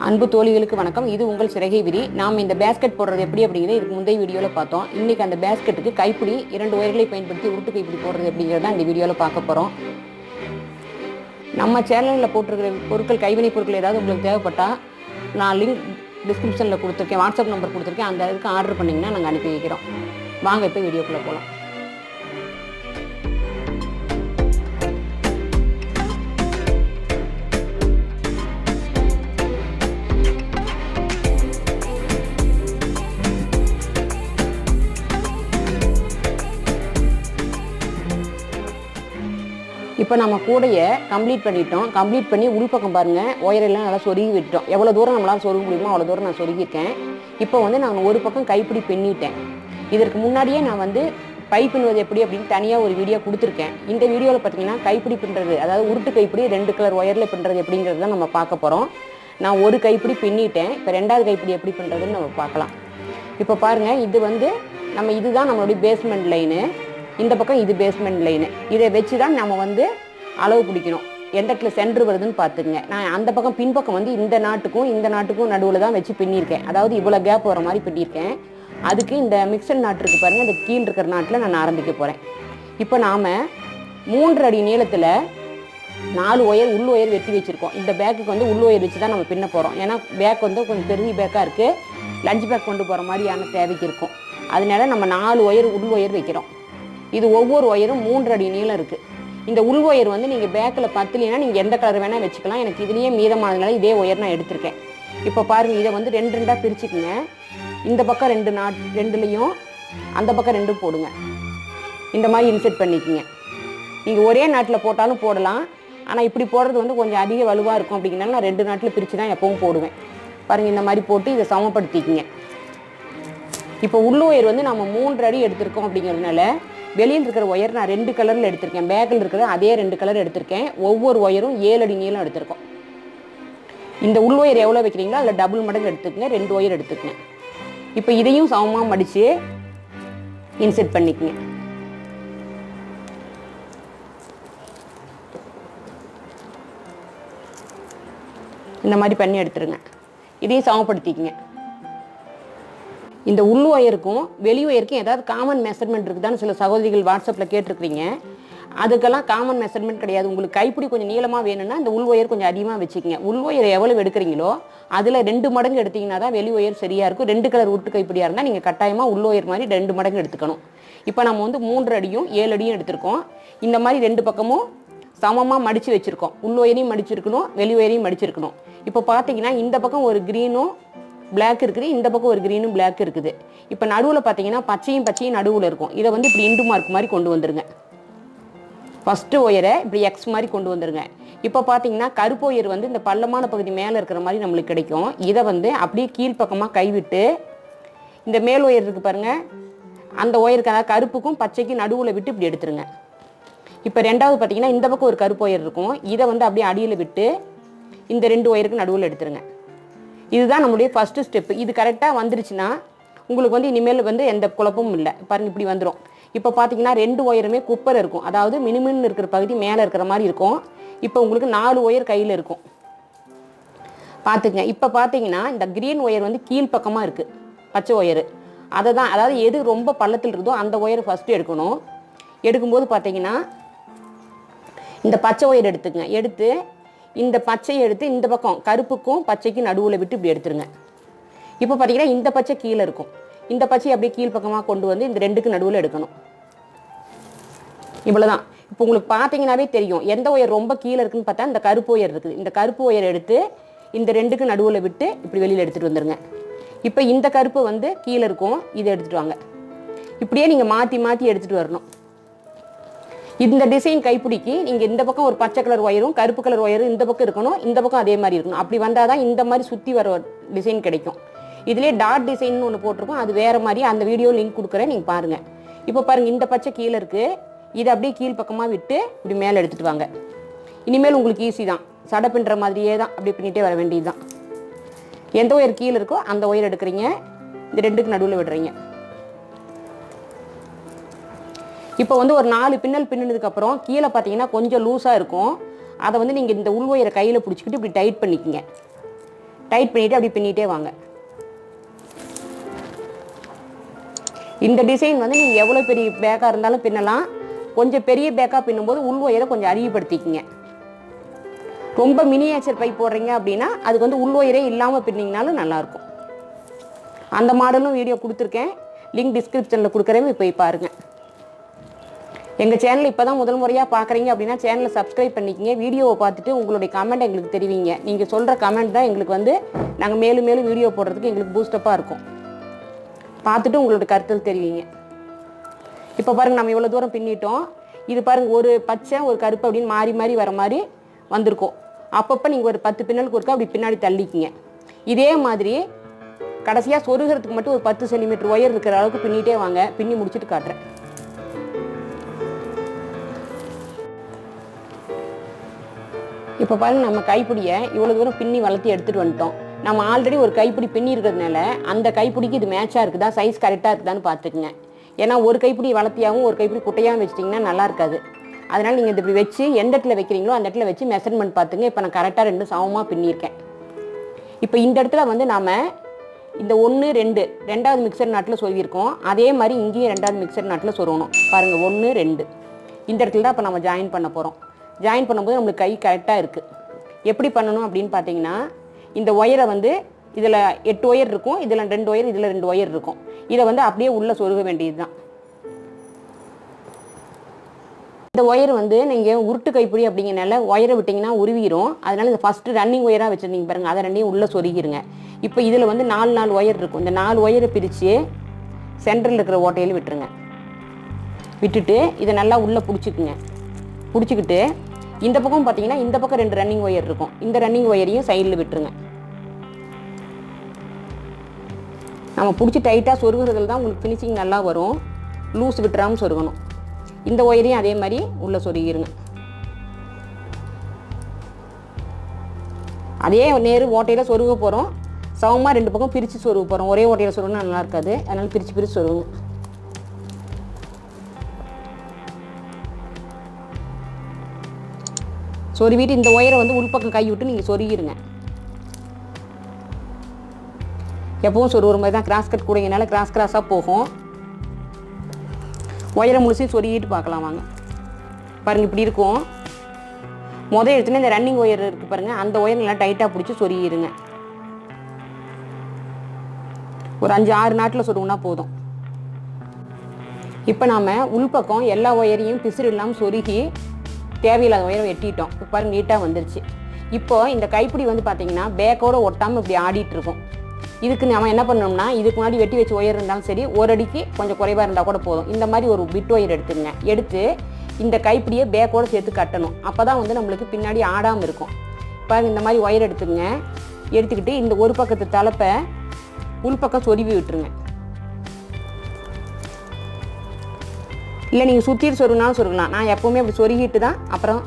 அன்பு தோழிகளுக்கு வணக்கம். இது உங்கள் சிறகை விரி. நாம் இந்த பேஸ்கெட் போடுறது எப்படி அப்படிங்கிறது இதுக்கு முந்தைய வீடியோவில் பார்த்தோம். இன்றைக்கி அந்த பேஸ்கெட்டுக்கு கைப்பிடி 2 ஒயர்களை பயன்படுத்தி உருட்டு கைப்பிடி போடுறது அப்படிங்கிறது தான் இந்த வீடியோவில் பார்க்க போகிறோம். நம்ம சேனலில் போட்டிருக்கிற பொருட்கள், கைவினை பொருட்கள் ஏதாவது உங்களுக்கு தேவைப்பட்டால் நான் லிங்க் டிஸ்கிரிப்ஷனில் கொடுத்துருக்கேன், வாட்ஸ்அப் நம்பர் கொடுத்துருக்கேன். அந்த இதுக்கு ஆர்டர் பண்ணிங்கன்னா நாங்கள் அனுப்பி வைக்கிறோம். வாங்க இப்போ வீடியோக்குள்ளே போகலாம். இப்போ நம்ம கூடையை கம்ப்ளீட் பண்ணிட்டோம். கம்ப்ளீட் பண்ணி உள்பக்கம் பாருங்கள், ஒயரெல்லாம் நல்லா சொருகி விட்டோம். எவ்வளோ தூரம் நம்மளால் சொருக முடியுமோ அவ்வளோ தூரம் நான் சொருகியிருக்கேன். இப்போ நான் ஒரு பக்கம் கைப்பிடி பின்னிட்டேன். இதற்கு முன்னாடியே நான் பை பின்னுவது எப்படி அப்படின்னு தனியாக ஒரு வீடியோ கொடுத்துருக்கேன். இந்த வீடியோவில் பார்த்தீங்கன்னா கைப்பிடி பின்னுறது, அதாவது உருட்டு கைப்பிடி 2 கலர் ஒயரில் பின்னுறது எப்படிங்கிறது தான் நம்ம பார்க்க போகிறோம். நான் ஒரு கைப்பிடி பின்னிட்டேன். இப்போ 2வது கைப்பிடி எப்படி பின்னுறதுன்னு நம்ம பார்க்கலாம். இப்போ பாருங்கள், இதுதான் நம்மளுடைய பேஸ்மெண்ட் லைனு. இந்த பக்கம் இது பேஸ்மெண்ட் லைனு. இதை வச்சு தான் நம்ம அளவு பிடிக்கணும். எந்த இடத்துல சென்ட்ரு வருதுன்னு பார்த்துக்குங்க. நான் அந்த பக்கம் பின்பக்கம் இந்த நாட்டுக்கும் நடுவில் தான் வச்சு பின்னியிருக்கேன். அதாவது இவ்வளோ கேப் வர மாதிரி பின்னியிருக்கேன். அதுக்கு இந்த மிக்சர் நாட்டு இருக்குது பாருங்கள், இந்த கீழ் இருக்கிற நாட்டில் நான் ஆரம்பிக்க போகிறேன். இப்போ நாம் 3 அடி நீளத்தில் 4 ஒயர் உள் ஒயர் வெட்டி வச்சுருக்கோம். இந்த பேக்குக்கு உள் ஒயர் வச்சு தான் நம்ம பின்ன போகிறோம். ஏன்னா பேக் கொஞ்சம் பெரிய பேக்காக இருக்குது, லஞ்ச் பேக் கொண்டு போகிற மாதிரியான தேவைக்கு இருக்கும். அதனால நம்ம 4 ஒயர் உள் ஒயர் வைக்கிறோம். இது ஒவ்வொரு ஒயரும் 3 அடி நீளம் இருக்குது. இந்த உள் ஒயர் நீங்கள் பேக்கில் பத்தலைன்னா நீங்கள் எந்த கலர் வேணால் வச்சுக்கலாம். எனக்கு இதுலேயே மீதமானதுனால இதே ஒயர் நான் எடுத்திருக்கேன். இப்போ பாருங்கள், இதை 2 பிரிச்சுக்குங்க. இந்த பக்கம் 2லையும் அந்த பக்கம் 2 போடுங்க. இந்த மாதிரி இன்செர்ட் பண்ணிக்கோங்க. நீங்கள் ஒரே நாட்டில் போட்டாலும் போடலாம். ஆனால் இப்படி போடுறது கொஞ்சம் அதிக வலுவாக இருக்கும். அப்படிங்கிறனால நான் 2 நாட்டில் பிரித்து தான் எப்பவும் போடுவேன். பாருங்கள், இந்த மாதிரி போட்டு இதை சமப்படுத்திக்கிங்க. இப்போ உள் ஒயர் நம்ம 3 அடி எடுத்திருக்கோம். அப்படிங்கிறதுனால வெளியில் இருக்கிற ஒயர் நான் 2 கலரில் எடுத்திருக்கேன். பேக்கில் இருக்கிற அதே 2 கலர் எடுத்திருக்கேன். ஒவ்வொரு ஒயரும் 7 அடி நீளம் எடுத்திருக்கோம். இந்த உள் ஒயர் எவ்வளோ வைக்கிறீங்களோ அதில் டபுள் மடங்கு எடுத்துக்கங்க. 2 ஒயர் எடுத்துக்கங்க. இப்போ இதையும் சமமாக மடித்து இன்செர்ட் பண்ணிக்கங்க. இந்த மாதிரி பண்ணி எடுத்துருங்க. இதையும் சமப்படுத்திக்கங்க. இந்த உள் ஒயருக்கும் வெளி ஒயருக்கும் ஏதாவது காமன் மெஷர்மெண்ட் இருக்குதான்னு சில சகோதரிகள் வாட்ஸ்அப்பில் கேட்டிருக்கிறீங்க. அதுக்கெல்லாம் காமன் மெஷர்மெண்ட் கிடையாது. உங்களுக்கு கைப்பிடி கொஞ்சம் நீளமாக வேணும்னா இந்த உள் ஒயர் கொஞ்சம் அதிகமாக வச்சுக்கோங்க. உள் ஒயர் எவ்வளோ எடுக்கிறீங்களோ அதில் 2 மடங்கு எடுத்திங்கன்னா தான் வெளி ஒயர் சரியாக இருக்கும். 2 கலர் உருட்டு கைப்பிடியாக இருந்தால் நீங்கள் கட்டாயமாக உள் ஒயர் மாதிரி 2 மடங்கு எடுத்துக்கணும். இப்போ நம்ம 3 அடியும் 7 அடியும் எடுத்திருக்கோம். இந்த மாதிரி 2 பக்கமும் சமமாக மடித்து வச்சுருக்கோம். உள் ஒயரையும் மடிச்சிருக்கணும், வெளி ஒயரையும் மடிச்சிருக்கணும். இப்போ பார்த்தீங்கன்னா இந்த பக்கம் ஒரு க்ரீனும் பிளாக் இருக்குது, இந்த பக்கம் ஒரு க்ரீனும் பிளாக் இருக்குது. இப்போ நடுவில் பார்த்தீங்கன்னா பச்சையும் நடுவில் இருக்கும். இதை இப்படி இண்டு மார்க் மாதிரி கொண்டு வந்துருங்க. ஃபஸ்ட்டு ஒயரை இப்படி எக்ஸ் மாதிரி கொண்டு வந்துருங்க. இப்போ பார்த்தீங்கன்னா கருப்பு ஒயர் இந்த பள்ளமான பகுதி மேலே இருக்கிற மாதிரி நம்மளுக்கு கிடைக்கும். இதை அப்படியே கீழ்ப்பக்கமாக கைவிட்டு இந்த மேல் ஒயர் இருக்குது பாருங்கள், அந்த ஒயருக்கு, அதாவது கருப்புக்கும் பச்சைக்கும் நடுவில் விட்டு இப்படி எடுத்துருங்க. இப்போ 2வது பார்த்தீங்கன்னா இந்த பக்கம் ஒரு கருப்பு ஒயர் இருக்கும். இதை அப்படியே அடியில் விட்டு இந்த 2 ஒயருக்கு நடுவில் எடுத்துருங்க. இதுதான் நம்மளுடைய ஃபஸ்ட்டு ஸ்டெப்பு. இது கரெக்டாக வந்துருச்சுன்னா உங்களுக்கு இனிமேல் எந்த குழப்பமும் இல்லை. பாருங்கள், இப்படி வந்துடும். இப்போ பார்த்தீங்கன்னா 2 ஒயருமே குப்பர் இருக்கும். அதாவது மினுமின்னு இருக்கிற பகுதி மேலே இருக்கிற மாதிரி இருக்கும். இப்போ உங்களுக்கு 4 ஒயர் கையில் இருக்கும். பார்த்துக்குங்க. இப்போ பார்த்தீங்கன்னா இந்த க்ரீன் ஒயர் கீழ்ப்பக்கமாக இருக்குது, பச்சை ஒயரு. அதாவது எது ரொம்ப பள்ளத்தில் இருக்குதோ அந்த ஒயரை ஃபஸ்ட்டு எடுக்கணும். எடுக்கும்போது பார்த்தீங்கன்னா இந்த பச்சை ஒயர் எடுத்துக்கங்க. எடுத்து இந்த பச்சையை எடுத்து இந்த பக்கம் கருப்புக்கும் பச்சைக்கும் நடுவில் விட்டு இப்படி எடுத்துருங்க. இப்போ பார்த்தீங்கன்னா இந்த பச்சை கீழே இருக்கும். இந்த பச்சையை அப்படியே கீழ்ப்பக்கமாக கொண்டு இந்த 2க்கு நடுவில் எடுக்கணும். இவ்வளோதான். இப்போ உங்களுக்கு பார்த்தீங்கன்னாவே தெரியும் எந்த ஒயர் ரொம்ப கீழே இருக்குன்னு பார்த்தா இந்த கருப்பு ஒயர் இருக்குது. இந்த கருப்பு ஒயர் எடுத்து இந்த 2க்கு நடுவில் விட்டு இப்படி வெளியில் எடுத்துகிட்டு வந்துடுங்க. இப்போ இந்த கருப்பு கீழே இருக்கும், இதை எடுத்துகிட்டு வாங்க. இப்படியே நீங்கள் மாற்றி எடுத்துகிட்டு வரணும். இந்த டிசைன் கைப்பிடிக்கு நீங்கள் இந்த பக்கம் ஒரு பச்சை கலர் ஒயரும் கருப்பு கலர் ஒயரும் இந்த பக்கம் இருக்கணும், இந்த பக்கம் அதே மாதிரி இருக்கணும். அப்படி வந்தால் தான் இந்த மாதிரி சுற்றி வர டிசைன் கிடைக்கும். இதுலேயே டாட் டிசைன் ஒன்று போட்டிருக்கோம், அது வேறு மாதிரி. அந்த வீடியோ லிங்க் கொடுக்குறேன், நீங்கள் பாருங்கள். இப்போ பாருங்கள், இந்த பச்சை கீழே இருக்குது. இதை அப்படியே கீழ் பக்கமாக விட்டு இப்படி மேலே எடுத்துகிட்டு வாங்க. இனிமேல் உங்களுக்கு ஈஸி தான். சடை பின்னுற மாதிரியே தான் அப்படி பின்னிட்டே வர வேண்டியது தான். எந்த ஒயர் கீழே இருக்கோ அந்த ஒயர் எடுக்கிறீங்க, இந்த 2க்கு நடுவில் விடுறீங்க. இப்போ ஒரு 4 பின்னல் பின்னினதுக்கப்புறம் கீழே பார்த்தீங்கன்னா கொஞ்சம் லூஸாக இருக்கும். அதை நீங்கள் இந்த உள் ஒயரை கையில் பிடிச்சிக்கிட்டு இப்படி டைட் பண்ணிக்கோங்க. டைட் பண்ணிவிட்டு அப்படி பின்னிட்டே வாங்க. இந்த டிசைன் வந்து நீங்கள் எவ்வளோ பெரிய பேக்காக இருந்தாலும் பின்னலாம். கொஞ்சம் பெரிய பேக்காக பின்னும்போது உள் ஒயரை கொஞ்சம் அதிகப்படுத்திக்கிங்க. ரொம்ப மினியேச்சர் பை போடுறீங்க அப்படின்னா அதுக்கு வந்து உள் ஒயரே இல்லாமல் பின்னிங்கனாலும் நல்லாயிருக்கும். அந்த மாடலும் வீடியோ கொடுத்துருக்கேன், லிங்க் டிஸ்கிரிப்ஷனில் கொடுக்குறேன், போய் பாருங்கள். எங்கள் சேனல் இப்போ தான் முதல் முறையாக பார்க்குறீங்க அப்படின்னா சேனலை சப்ஸ்கிரைப் பண்ணிக்கிங்க. வீடியோவை பார்த்துட்டு உங்களுடைய கமெண்ட் எங்களுக்கு தெரிவிங்க. நீங்கள் சொல்கிற கமெண்ட் தான் எங்களுக்கு வந்து நாங்கள் மேலும் மேலும் வீடியோ போடுறதுக்கு எங்களுக்கு பூஸ்டப்பாக இருக்கும். பார்த்துட்டு உங்களோட கருத்தில் தெரிவிங்க. இப்போ பாருங்கள், நம்ம இவ்வளோ தூரம் பின்னிட்டோம். இது பாருங்கள், ஒரு பச்சை ஒரு கருப்பு அப்படின்னு மாறி மாறி வர மாதிரி வந்திருக்கும். அப்பப்போ நீங்கள் ஒரு 10 பின்னலுக்கு ஒருக்கா அப்படி பின்னாடி தள்ளிக்கிங்க. இதே மாதிரி கடைசியாக சொருகிறதுக்கு மட்டும் ஒரு 10 சென்டிமீட்டர் ஒயர் இருக்கிற அளவுக்கு பின்னிட்டே வாங்க. பின்னி முடிச்சுட்டு காட்டுறேன். இப்போ பாருங்கள், நம்ம கைப்பிடியை இவ்வளோ தூரம் பின்னி வளர்த்தி எடுத்துகிட்டு வந்துட்டோம். நம்ம ஆல்ரெடி ஒரு கைப்பிடி பின்னி இருக்கிறதுனால அந்த கைப்பிடிக்கு இது மேட்சாக இருக்குதா, சைஸ் கரெக்டாக இருக்குதான்னு பார்த்துக்குங்க. ஏன்னா ஒரு கைப்பிடி வளர்த்தியாகவும் ஒரு கைப்பிடி குட்டையாகவும் வச்சிட்டிங்கன்னா நல்லா இருக்காது. அதனால் நீங்கள் இப்படி வச்சு எந்த இடத்துல வைக்கிறீங்களோ அந்த இடத்துல வச்சு மெஷர்மெண்ட் பார்த்துங்க. இப்போ நான் கரெக்டாக 2 சமமாக பின்னியிருக்கேன். இப்போ இந்த இடத்துல வந்து நாம் இந்த 1 2 ரெண்டாவது மிக்சர் நாட்டில் சொருகியிருக்கோம். அதே மாதிரி இங்கேயும் 2வது மிக்சர் நாட்டில் சொருகணும். பாருங்கள், 1 2 இந்த இடத்துல தான் இப்போ நம்ம ஜாயின் பண்ண போகிறோம். ஜாயின் பண்ணும்போது நம்மளுக்கு கை கரெக்டாக இருக்குது. எப்படி பண்ணணும் அப்படின்னு பார்த்தீங்கன்னா, இந்த ஒயரை வந்து இதில் 8 ஒயர் இருக்கும், இதில் 2 ஒயர், இதில் 2 ஒயர் இருக்கும். இதை வந்து அப்படியே உள்ளே சொருக வேண்டியது தான். இந்த ஒயர் வந்து நீங்கள் உருட்டு கைப்பிடி அப்படிங்கிறனால ஒயரை விட்டிங்கன்னா உருவிடும். அதனால் இந்த ஃபஸ்ட்டு ரன்னிங் ஒயராக வச்சுருந்தீங்க பாருங்கள், அதை 2ஐயும் உள்ளே சொருகிருங்க. இப்போ இதில் வந்து 4 ஒயர் இருக்கும். இந்த 4 ஒயரை பிரித்து சென்டரில் இருக்கிற ஓட்டையில் விட்டுருங்க. விட்டுட்டு இதை நல்லா உள்ளே பிடிச்சிக்குங்க. பிடிச்சிக்கிட்டு இந்த பக்கம் பார்த்தீங்கன்னா இந்த பக்கம் 2 ரன்னிங் ஒயர் இருக்கும். இந்த ரன்னிங் ஒயரையும் சைடில் விட்டுருங்க. நம்ம பிடிச்சி டைட்டாக சொருகிறதுல தான் உங்களுக்கு ஃபினிஷிங் நல்லா வரும். லூஸ் விட்டுறாமல் சொருகணும். இந்த ஒயரையும் அதே மாதிரி உள்ளே சொருகிருங்க. அதே நேரு ஓட்டையில் சொருக போகிறோம். சமமாக 2 பக்கம் பிரித்து சொருக போகிறோம். ஒரே ஓட்டையில் சொருகுனா நல்லா இருக்காது. அதனால் பிரித்து பிரித்து சொருகுங்க. சொருவிட்டு இந்த ஒயரை வந்து உள்பக்கம் கை விட்டு நீங்கள் சொருகிருங்க. எப்பவும் சொருகிற மாதிரி தான். கிராஸ் கட் கூடங்கனால கிராஸாக போகும். ஒயரை முழுசையும் சொருகிட்டு பார்க்கலாம் வாங்க. பாருங்கள், இப்படி இருக்கும். முதல் எடுத்துன்னு இந்த ரன்னிங் ஒயர் இருக்குது பாருங்கள், அந்த ஒயர் நல்லா டைட்டாக பிடிச்சி சொருகிருங்க. ஒரு 5-6 நாட்டில் சொருகுனா போதும். இப்போ நாம் உள்பக்கம் எல்லா ஒயரையும் பிசுறு இல்லாமல் சொருகி தேவையில்லாத ஒயரை வெட்டிட்டோம். இப்போ பாருங்கள், நீட்டாக வந்துருச்சு. இப்போது இந்த கைப்பிடி வந்து பார்த்திங்கன்னா பேக்கோடு ஒட்டாமல் இப்படி ஆடிட்டு இருக்கும். இதுக்கு நம்ம என்ன பண்ணணும்னா, இதுக்கு முன்னாடி வெட்டி வச்சு ஒயர் இருந்தாலும் சரி, ஒரு அடிக்கு கொஞ்சம் குறைவாக இருந்தால் கூட போதும். இந்த மாதிரி ஒரு பிட் ஒயர் எடுத்துங்க. எடுத்து இந்த கைப்பிடியை பேக்கோடு சேர்த்து கட்டணும். அப்போ தான் வந்து நம்மளுக்கு பின்னாடி ஆடாமல் இருக்கும். பாருங்கள், இந்த மாதிரி ஒயர் எடுத்துங்க. எடுத்துக்கிட்டு இந்த ஒரு பக்கத்து தலைப்பை உள்பக்கம் சொருவி விட்டுருங்க. இல்லை நீங்கள் சுற்றிட்டு சொருகினாலும் சொருகலாம். நான் எப்போவுமே அப்படி சொருகிட்டு தான் அப்புறம்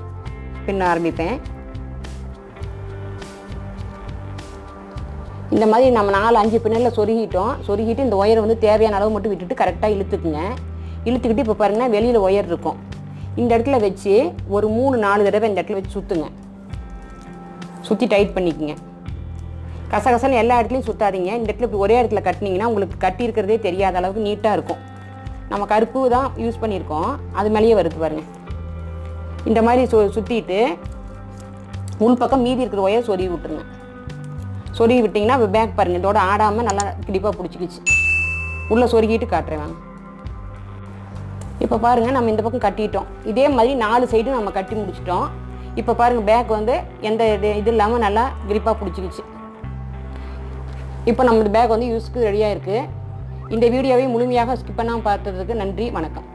பின்ன ஆரம்பிப்பேன். இந்த மாதிரி நம்ம 4-5 பின்னலில் சொருகிட்டோம். சொருகிட்டு இந்த ஒயரை வந்து தேவையான அளவு மட்டும் விட்டுட்டு கரெக்டாக இழுத்துக்குங்க. இழுத்துக்கிட்டு இப்போ பாருங்கன்னா வெளியில் ஒயர் இருக்கும். இந்த இடத்துல வச்சு ஒரு 3-4 தடவை இந்த இடத்துல வச்சு சுற்றுங்க. சுற்றி டைட் பண்ணிக்கோங்க. கசகசன்னு எல்லா இடத்துலையும் சுற்றாதீங்க. இந்த இடத்துல இப்படி ஒரே இடத்துல கட்டினீங்கன்னா உங்களுக்கு கட்டி இருக்கிறதே தெரியாத அளவுக்கு நீட்டாக இருக்கும். நம்ம கருப்பு தான் யூஸ் பண்ணியிருக்கோம், அது மேலேயே வருது பாருங்கள். இந்த மாதிரி சுற்றிட்டு உள்பக்கம் மீதி இருக்கிற ஒயர் சொருவி விட்டுருங்க. சொருவி விட்டிங்கன்னா பேக் பாருங்கள், இதோட ஆடாமல் நல்லா கிடிப்பாக பிடிச்சிக்கிச்சு. உள்ளே சொருகிட்டு காட்டுறேன் வாங்க. இப்போ பாருங்கள், நம்ம இந்த பக்கம் கட்டிட்டோம். இதே மாதிரி 4 சைடும் நம்ம கட்டி முடிச்சிட்டோம். இப்போ பாருங்கள், பேக் வந்து எந்த இது இல்லாமல் நல்லா கிரிப்பாக பிடிச்சிக்கிச்சு. இப்போ நம்ம இந்த பேக் வந்து யூஸ்க்கு ரெடியாக இருக்குது. இந்த வீடியோவை முழுமையாக ஸ்கிப் பண்ணாமல் பார்த்ததுக்கு நன்றி, வணக்கம்.